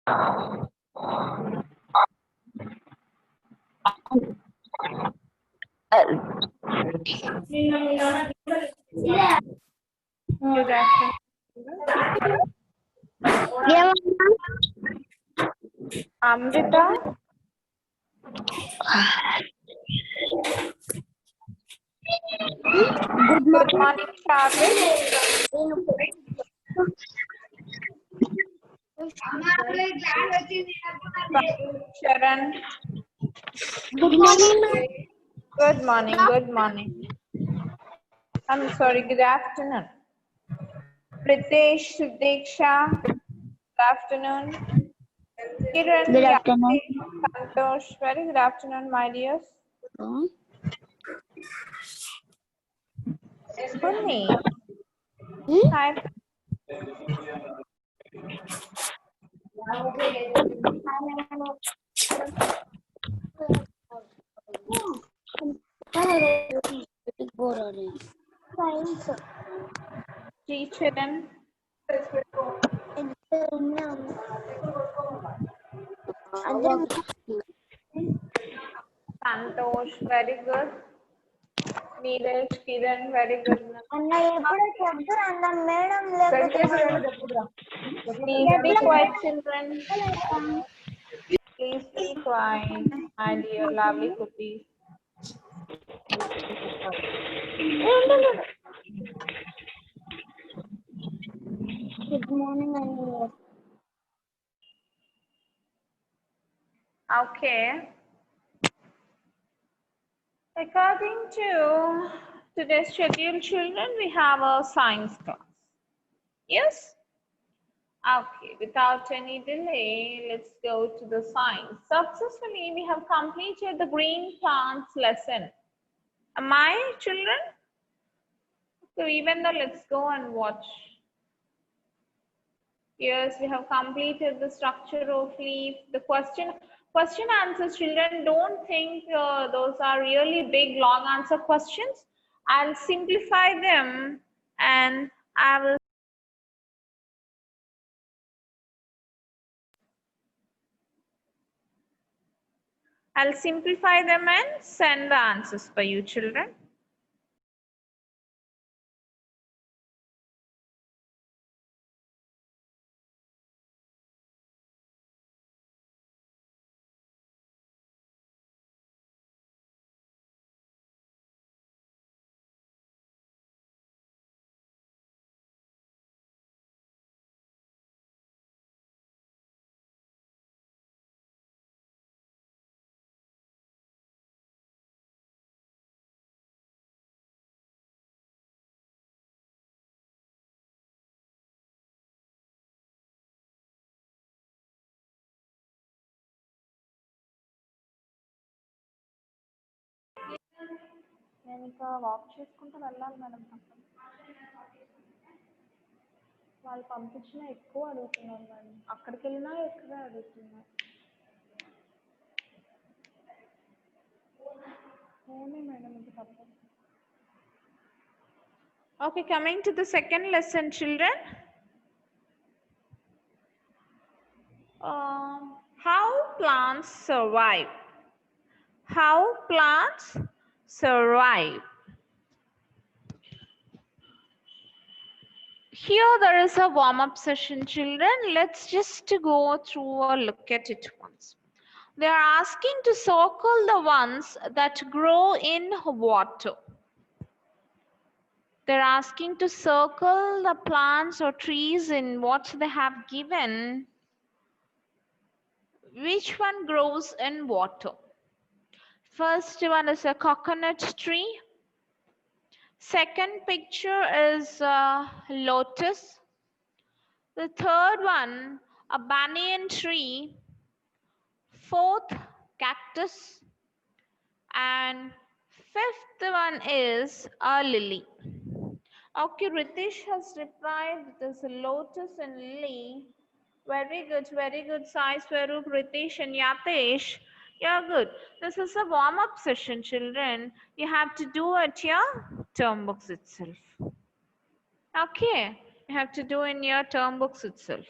Good afternoon. Amrita. Good morning, Charlotte. Sharon. Good morning. Good morning. Good morning. I'm sorry. Good afternoon. Pritesh, Sudeksha. Good afternoon. Kiran. Good afternoon. Santosh. Very good afternoon, my dears. Sunny. Hi. Charan. Santosh. Very good. Neeraj, Kiran. Very good. Please be quiet, children. Please be quiet, my dear lovely cookies. Good morning. Okay. According to today's schedule, children, we have a science class. Yes? Okay, without any delay, let's go to the science. Successfully, we have completed the green plants lesson. Am I, children? So even though, let's go and watch. Yes, we have completed the structure of leaf. The question answers, children, don't think those are really big long answer questions. I'll simplify them and I'll simplify them and send the answers for you, children. నేను ఇంకా walk చేసుకుంటూ వెళ్ళాలి madam. వాళ్ళు పంపించిన ఎక్కువ అడుగుతున్నారు madam. అక్కడికి వెళ్ళినా ఎక్కువే అడుగుతున్నారు. ఏమీ మేడం ఇది తప్పదు. Okay, coming to the second lesson, children. How plants survive. How plants survive. Here there is a warm-up session, children. Let's just go through or look at it once. They are asking to circle the ones that grow in water. They're asking to circle the plants or trees in what they have given. Which one grows in water? First one is a coconut tree. Second picture is a lotus. The third one, a banyan tree. Fourth, cactus. And fifth one is a lily. Okay, Ritesh has replied there's a lotus and lily. Very good, Sai, Swaroop, Ritesh and Yatesh. Yeah, good. This is a warm-up session, children. You have to do it your term books itself. Okay, you have to do in your term books itself.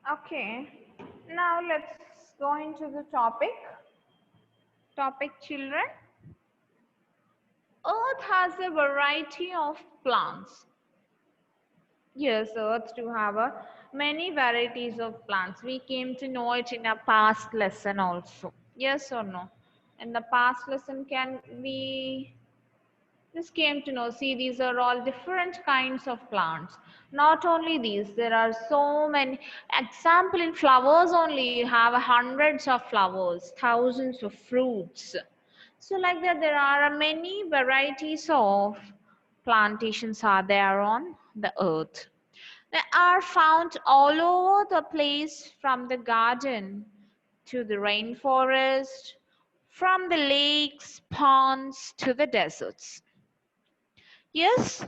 Okay, now let's go into the topic. Topic, children. Earth has a variety of plants. Yes, Earth do have a many varieties of plants. We came to know it in a past lesson also. Yes or no? In the past lesson, can we just came to know? See, these are all different kinds of plants. Not only these, there are so many. Example, in flowers only, you have hundreds of flowers, thousands of fruits. So like that, there are many varieties of plantations are there on the earth. They are found all over the place, from the garden to the rainforest, from the lakes, ponds to the deserts. Yes,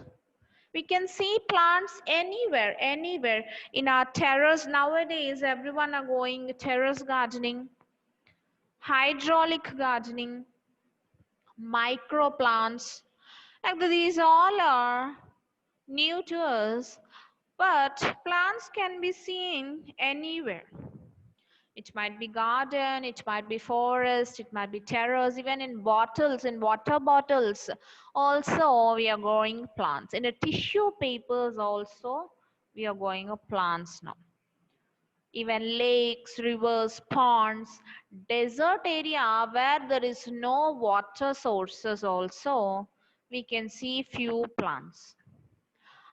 we can see plants anywhere, anywhere. In our terrace nowadays, everyone are going terrace gardening, hydraulic gardening, micro plants. Like these all are new to us, but plants can be seen anywhere. It might be garden, it might be forest, it might be terrace, even in bottles, in water bottles. Also, we are growing plants. In the tissue papers also, we are growing plants now. Even lakes, rivers, ponds, desert area where there is no water sources also, we can see few plants.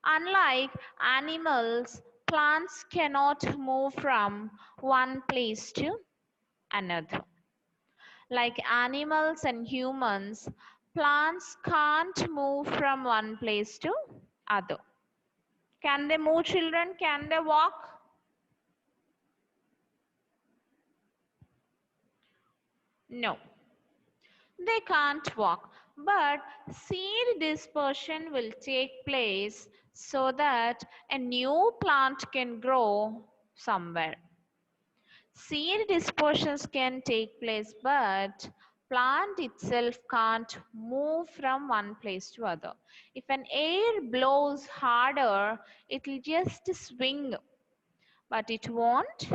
Unlike animals, plants cannot move from one place to another. Like animals and humans, plants can't move from one place to other. Can they move, children? Can they walk? No, they can't walk. But seed dispersion will take place so that a new plant can grow somewhere. Seed dispersions can take place, but plant itself can't move from one place to other. If an air blows harder, it will just swing, but it won't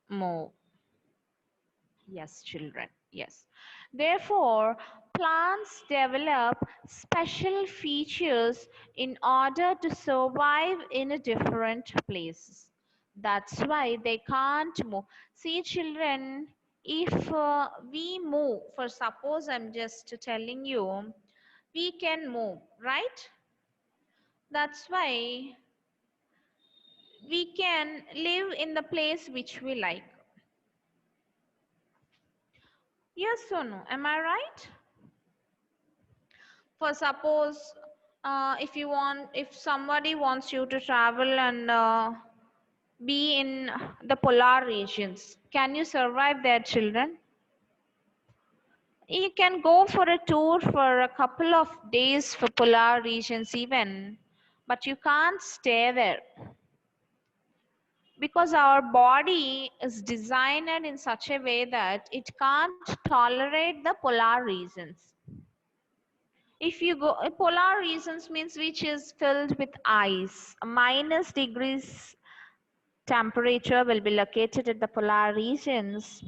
move. Yes, children. Yes. Therefore, plants develop special features in order to survive in a different places. That's why they can't move. See, children, if we move, for suppose I'm just telling you, we can move, right? That's why we can live in the place which we like. Yes or no? Am I right? For suppose if somebody wants you to travel and be in the polar regions, can you survive there, children? You can go for a tour for a couple of days for polar regions even, but you can't stay there because our body is designed in such a way that it can't tolerate the polar regions. If you go, polar regions means which is filled with ice. Minus degrees temperature will be located at the polar regions.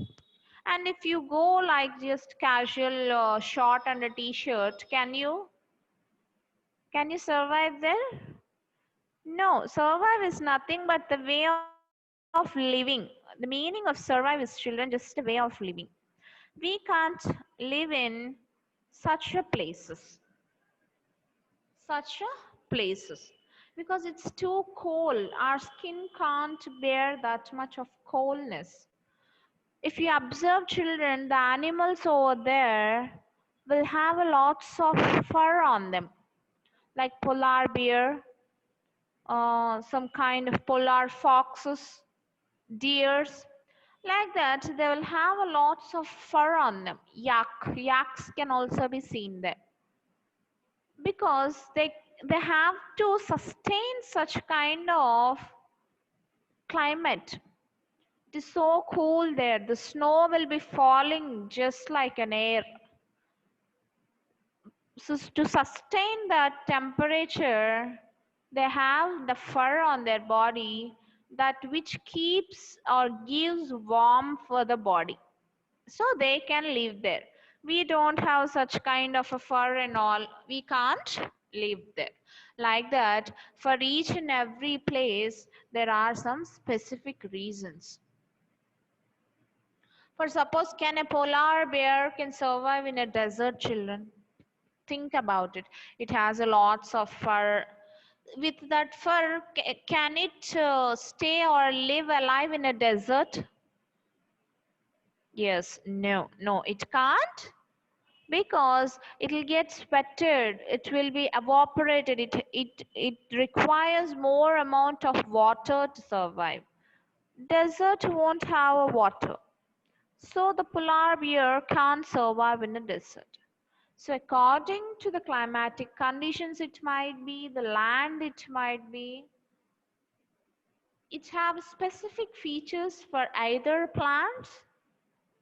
And if you go like just casual short and a t-shirt, can you survive there? No, survive is nothing but the way of living. The meaning of survive is, children, just a way of living. We can't live in such a places. Such a places because it's too cold. Our skin can't bear that much of coldness. If you observe, children, the animals over there will have a lots of fur on them, like polar bear, some kind of polar foxes, deers. Like that, they will have a lots of fur on them. Yaks can also be seen there because they have to sustain such kind of climate. It is so cool there. The snow will be falling just like an air. So to sustain that temperature, they have the fur on their body that which keeps or gives warmth for the body. So they can live there. We don't have such kind of a fur and all. We can't live there. Like that, for each and every place, there are some specific reasons. For suppose, can a polar bear can survive in a desert, children? Think about it. It has a lots of fur. With that fur, can it stay or live alive in a desert? Yes, no, it can't, because it will get sweated, it will be evaporated, it requires more amount of water to survive. Desert won't have a water, so the polar bear can't survive in a desert. So according to the climatic conditions, it might be the land, it might be, it have specific features for either plants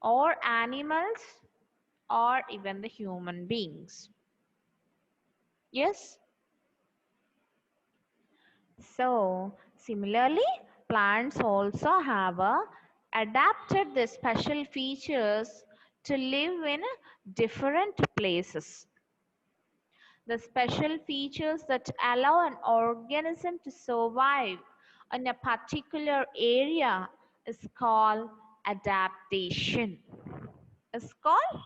or animals or even the human beings. Yes. So similarly, plants also have adapted the special features to live in different places. The special features that allow an organism to survive in a particular area is called adaptation. It's called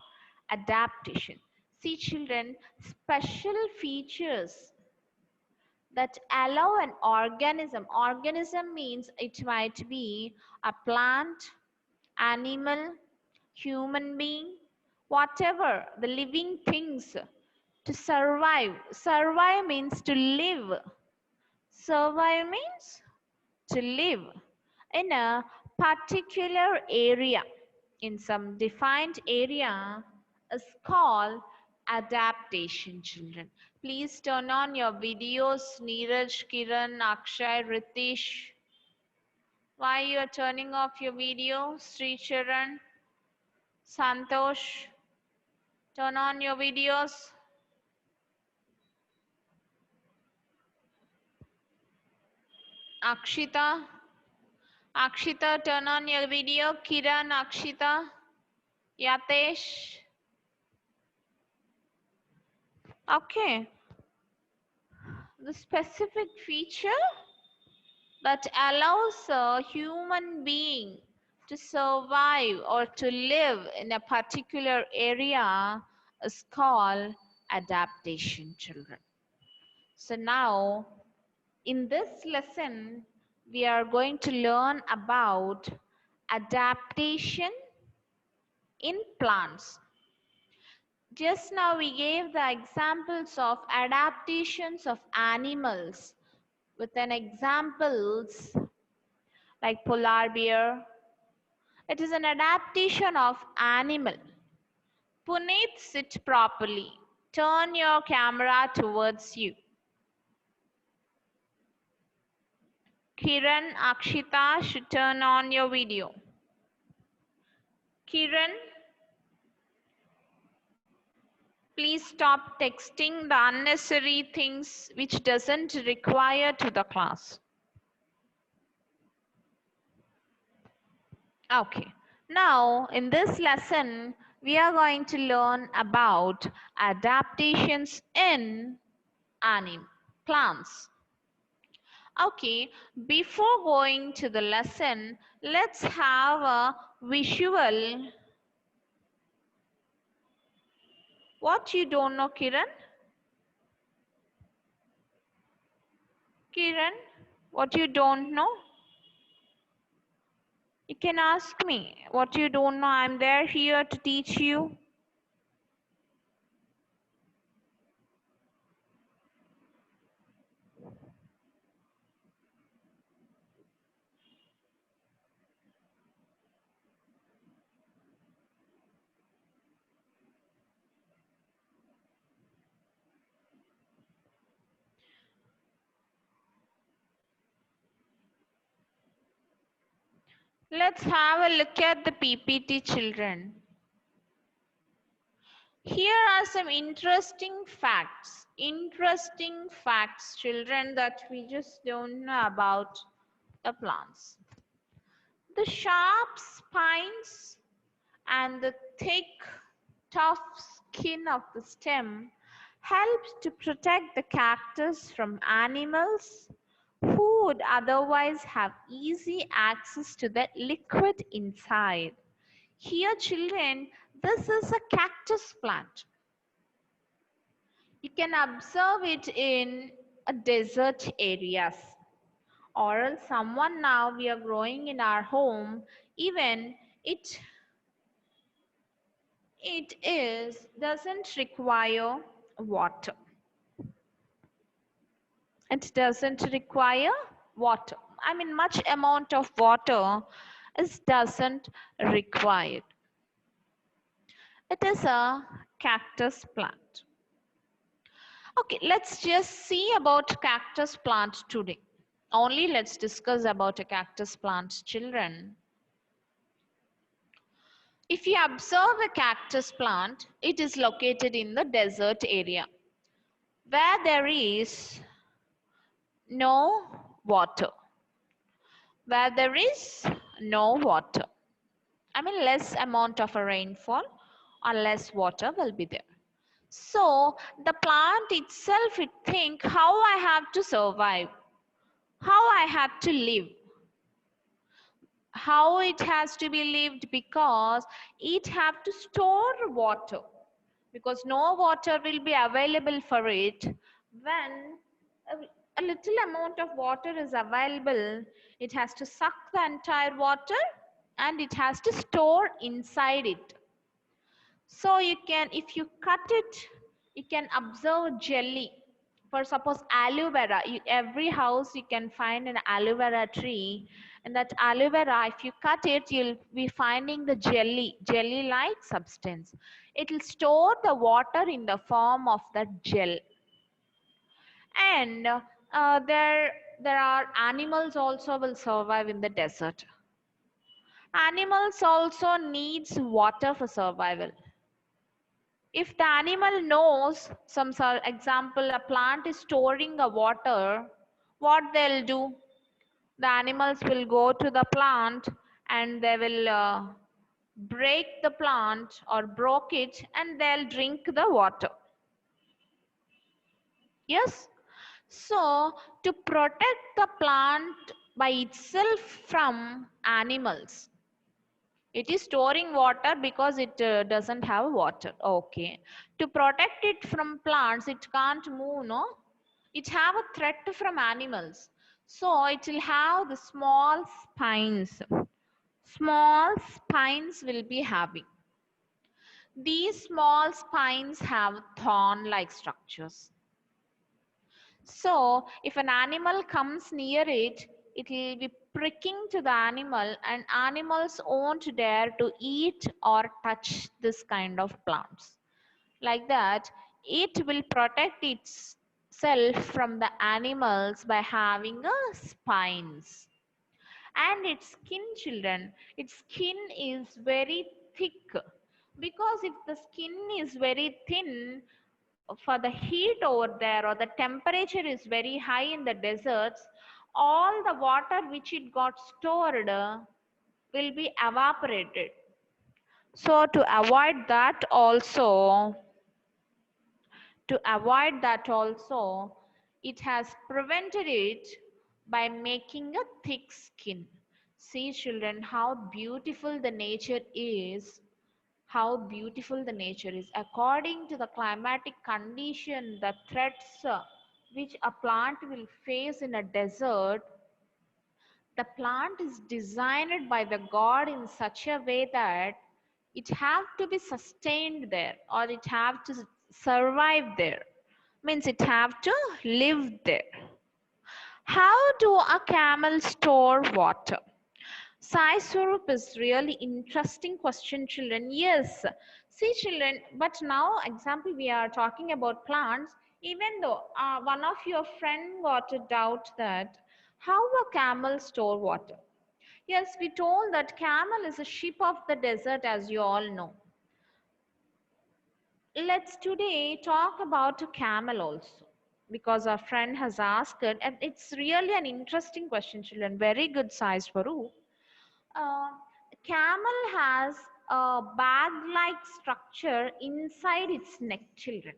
adaptation. See children, special features that allow an organism means it might be a plant, animal, human being, whatever the living things, to survive. Survive means to live. Survive means to live in a particular area, in some defined area, is called adaptation, children. Please turn on your videos, Neeraj, Kiran, Akshay, Ritesh. Why you are turning off your video? Sri Charan, Santosh, turn on your videos. Akshita, Akshita, turn on your video. Kiran, Akshita, Yatesh. Okay. The specific feature that allows a human being to survive or to live in a particular area is called adaptation, children. So now, in this lesson, we are going to learn about adaptation in plants. Just now we gave the examples of adaptations of animals with an examples like polar bear. It is an adaptation of animal. Puneet, sit properly. Turn your camera towards you. Kiran, Akshita should turn on your video. Kiran, please stop texting the unnecessary things which doesn't require to the class. Okay. Now, in this lesson, we are going to learn about adaptations in plants. Okay, before going to the lesson, let's have a visual. What you don't know, Kiran? Kiran, what you don't know? You can ask me. What you don't know, I'm there here to teach you. Let's have a look at the PPT, children. Here are some interesting facts, children, that we just don't know about the plants. The sharp spines and the thick, tough skin of the stem helps to protect the cactus from animals who would otherwise have easy access to the liquid inside. Here, children, this is a cactus plant. You can observe it in a desert areas, or else someone now we are growing in our home, even it doesn't require water. It doesn't require water. I mean, much amount of water is doesn't required. It is a cactus plant. Okay, let's just see about cactus plant today. Only let's discuss about a cactus plant, children. If you observe a cactus plant, it is located in the desert area where there is no water. Where there is no water. I mean, less amount of a rainfall or less water will be there. So the plant itself it think how I have to survive, how I have to live, how it has to be lived, because it have to store water, because no water will be available for it. When a little amount of water is available, it has to suck the entire water and it has to store inside it. So you can, if you cut it, you can observe jelly. For suppose aloe vera, every house you can find an aloe vera tree, and that aloe vera, if you cut it, you'll be finding the jelly-like substance. It will store the water in the form of that gel. And there are animals also will survive in the desert. Animals also needs water for survival. If the animal knows, some example, a plant is storing a water, what they'll do? The animals will go to the plant and they will break the plant or broke it and they'll drink the water. Yes? So, to protect the plant by itself from animals, it is storing water because it doesn't have water. Okay. To protect it from plants, it can't move, no? It have a threat from animals. So it will have the small spines. Small spines will be having. These small spines have thorn-like structures. So if an animal comes near it, it will be pricking to the animal and animals won't dare to eat or touch this kind of plants. Like that, it will protect itself from the animals by having a spines. And its skin, children, its skin is very thick, because if the skin is very thin, for the heat over there or the temperature is very high in the deserts, all the water which it got stored will be evaporated. So to avoid that also, it has prevented it by making a thick skin. See children, how beautiful the nature is. How beautiful the nature is. According to the climatic condition, the threats which a plant will face in a desert, the plant is designed by the God in such a way that it have to be sustained there, or it have to survive there. Means it have to live there. How do a camel store water? Sai Swarup is really interesting question, children. Yes, see children, but now example we are talking about plants. Even though one of your friend got a doubt that how a camel store water. Yes, we told that camel is a sheep of the desert, as you all know. Let's today talk about a camel also. because our friend has asked it, and it's really an interesting question, children. Very good size, Varu. Uh, Camel has a bag-like structure inside its neck, children.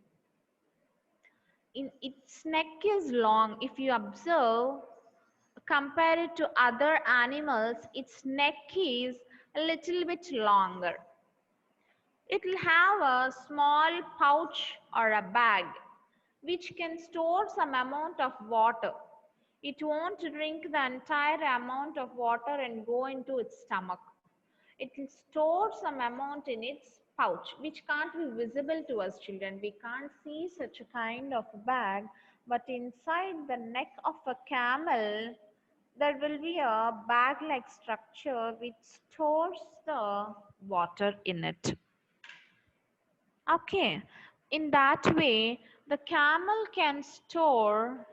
Its neck is long. If you observe, compare it to other animals, its neck is a little bit longer. It will have a small pouch or a bag which can store some amount of water. It won't drink the entire amount of water and go into its stomach. It will store some amount in its pouch, which can't be visible to us children. We can't see such a kind of bag, but inside the neck of a camel, there will be a bag-like structure which stores the water in it. Okay, in that way, the camel can store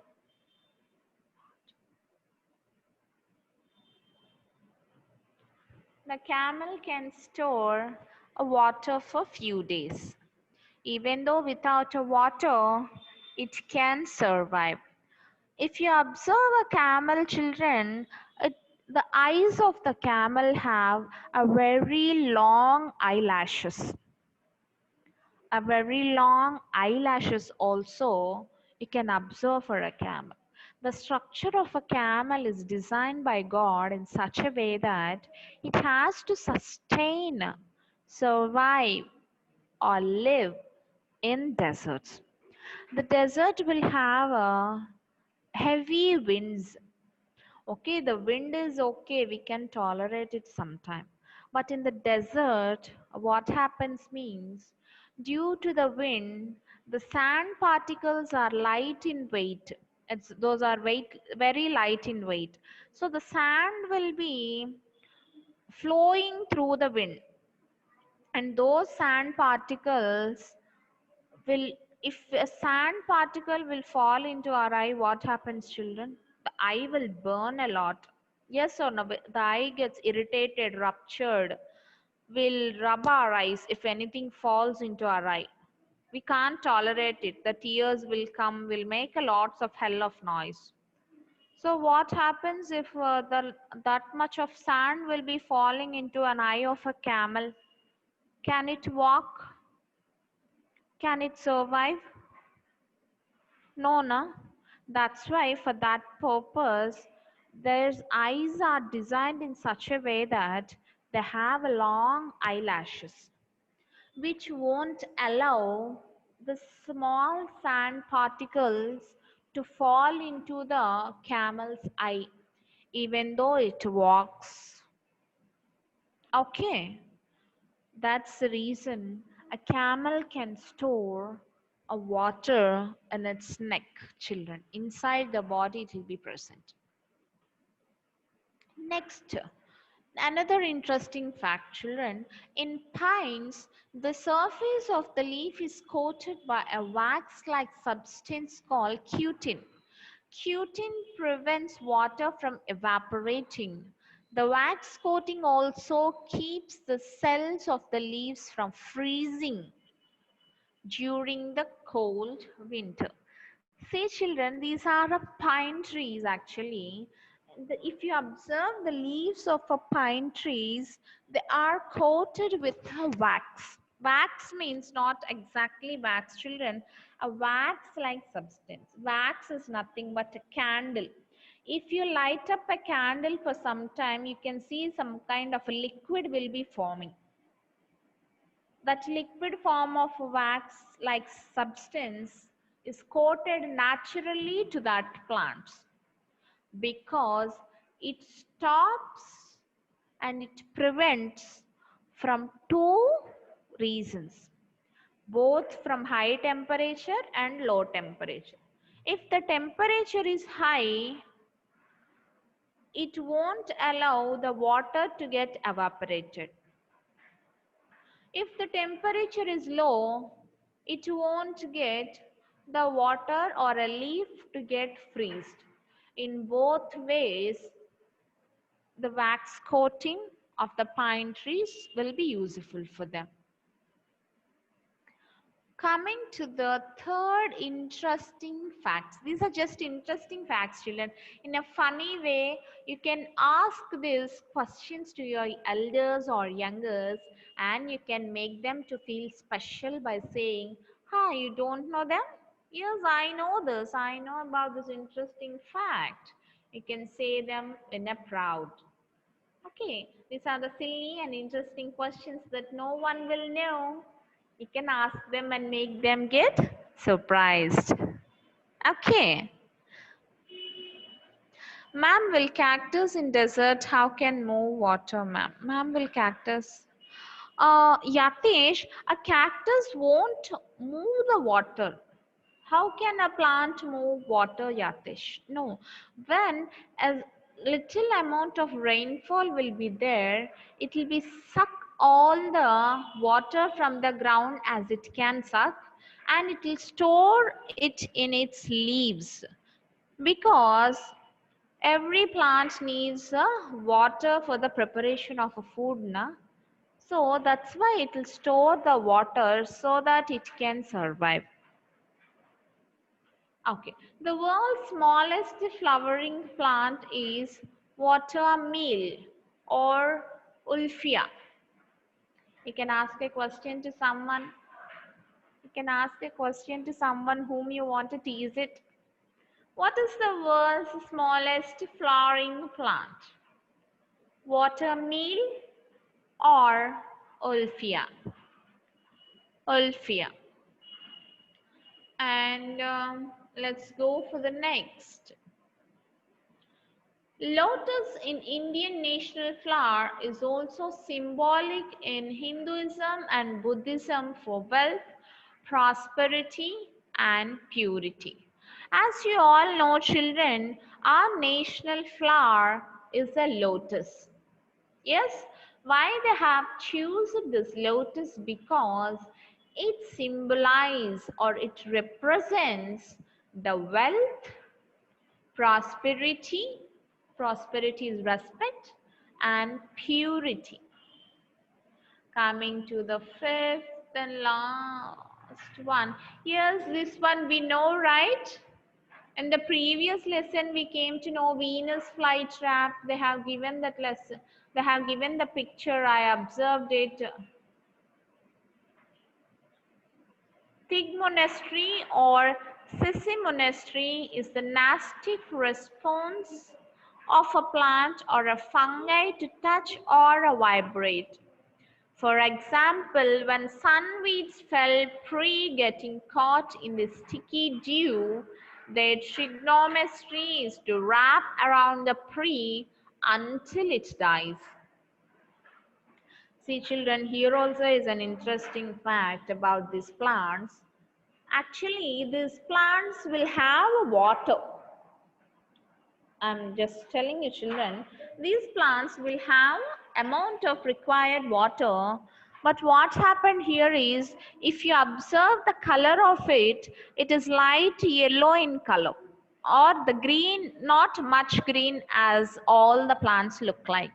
water for few days. Even though without a water, it can survive. If you observe a camel, children, the eyes of the camel have a very long eyelashes. A very long eyelashes also you can observe for a camel. The structure of a camel is designed by God in such a way that it has to sustain, survive, or live in deserts. The desert will have a heavy winds. Okay, the wind is okay, we can tolerate it sometime. But in the desert, what happens means due to the wind, the sand particles are light in weight. Those are very light in weight. So the sand will be flowing through the wind, and those sand particles will, if a sand particle will fall into our eye, what happens, children? The eye will burn a lot. Yes or no? The eye gets irritated, ruptured, will rub our eyes if anything falls into our eye. We can't tolerate it. The tears will come, will make a lots of hell of noise. So what happens if that much of sand will be falling into an eye of a camel? Can it walk? Can it survive? No, no. That's why for that purpose, their eyes are designed in such a way that they have long eyelashes, which won't allow the small sand particles to fall into the camel's eye, even though it walks. Okay. That's the reason a camel can store a water in its neck, children. Inside the body, it will be present. Next, another interesting fact, children. In pines, the surface of the leaf is coated by a wax-like substance called cutin. Cutin prevents water from evaporating. The wax coating also keeps the cells of the leaves from freezing during the cold winter. See, children, these are pine trees actually. If you observe the leaves of a pine trees, they are coated with a wax. Wax means not exactly wax, children. A wax-like substance. Wax is nothing but a candle. If you light up a candle for some time, you can see some kind of a liquid will be forming. That liquid form of wax-like substance is coated naturally to that plant because it stops and it prevents from two reasons, both from high temperature and low temperature. If the temperature is high, it won't allow the water to get evaporated. If the temperature is low, it won't get the water or a leaf to get freezed. In both ways, the wax coating of the pine trees will be useful for them. Coming to the third interesting facts. These are just interesting facts, children. In a funny way, you can ask these questions to your elders or youngers, and you can make them to feel special by saying, "Hi, you don't know them? Yes, I know this. I know about this interesting fact." You can say them in a proud. Okay, these are the silly and interesting questions that no one will know. You can ask them and make them get surprised. Okay. Ma'am, will cactus in desert how can move water, ma'am? Ma'am, will cactus? Yatish, a cactus won't move the water. How can a plant move water, Yatish? No. When a little amount of rainfall will be there, it will be suck all the water from the ground as it can suck, and it will store it in its leaves, because every plant needs water for the preparation of a food, na? So that's why it will store the water so that it can survive. Okay, the world's smallest flowering plant is watermeal or ulfia. You can ask a question to someone. You can ask a question to someone whom you want to tease it. What is the world's smallest flowering plant? Watermeal or ulfia? Ulfia. And let's go for the next. Lotus in Indian national flower is also symbolic in Hinduism and Buddhism for wealth, prosperity, and purity. As you all know, children, our national flower is a lotus. Yes, why they have chosen this lotus? Because it symbolizes or it represents the wealth, prosperity. Prosperity is respect, and purity. Coming to the fifth and last one. Yes, this one we know, right? In the previous lesson, we came to know Venus flytrap. They have given that lesson. They have given the picture. I observed it. Fig monastery or sissy monastery is the nastic response of a plant or a fungi to touch or vibrate. For example, when sunweeds fell prey getting caught in the sticky dew, their trigonometry is to wrap around the prey until it dies. See children, here also is an interesting fact about these plants. Actually, these plants will have water. I'm just telling you children, these plants will have amount of required water, but what happened here is, if you observe the color of it, it is light yellow in color, or the green, not much green as all the plants look like.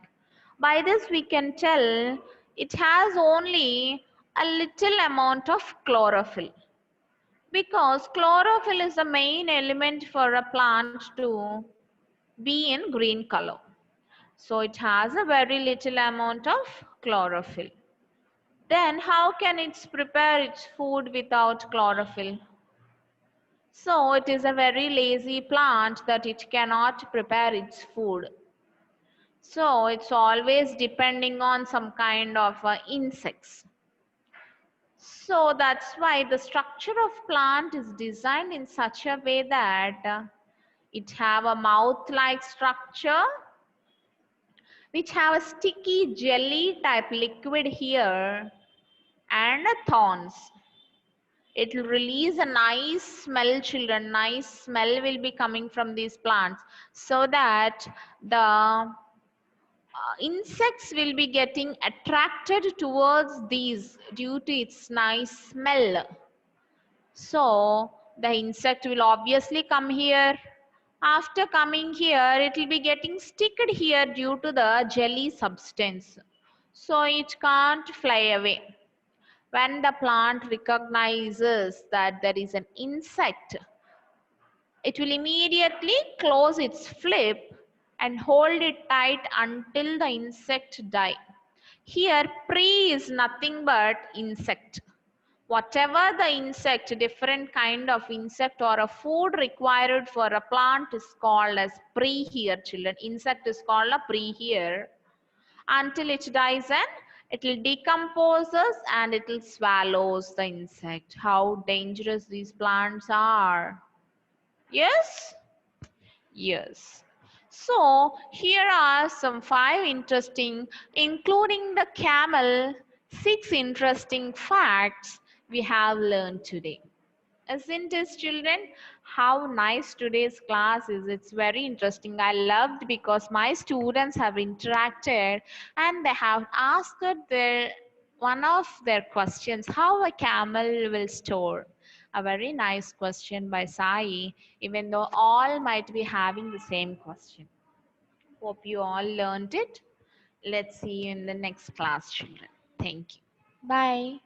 By this we can tell it has only a little amount of chlorophyll, because chlorophyll is the main element for a plant to be in green color. So it has a very little amount of chlorophyll. Then how can it prepare its food without chlorophyll? So it is a very lazy plant that it cannot prepare its food. So it's always depending on some kind of insects. So that's why the structure of plant is designed in such a way that it have a mouth-like structure, which have a sticky jelly type liquid here, and thorns. It will release a nice smell, children. Nice smell will be coming from these plants, so that the insects will be getting attracted towards these due to its nice smell. So the insect will obviously come here. After coming here, it will be getting sticked here due to the jelly substance. So it can't fly away. When the plant recognizes that there is an insect, it will immediately close its flip and hold it tight until the insect die. Here, prey is nothing but insect. Whatever the insect, different kind of insect or a food required for a plant is called as prey here, children. Insect is called a prey here. Until it dies and it will decomposes and it will swallows the insect. How dangerous these plants are. Yes? Yes. So here are some 5 interesting, including the camel, 6 interesting facts we have learned today. Isn't it, children? How nice today's class is. It's very interesting. I loved because my students have interacted and they have asked their one of their questions, how a camel will store. A very nice question by Sai, even though all might be having the same question. Hope you all learned it. Let's see you in the next class, children. Thank you. Bye.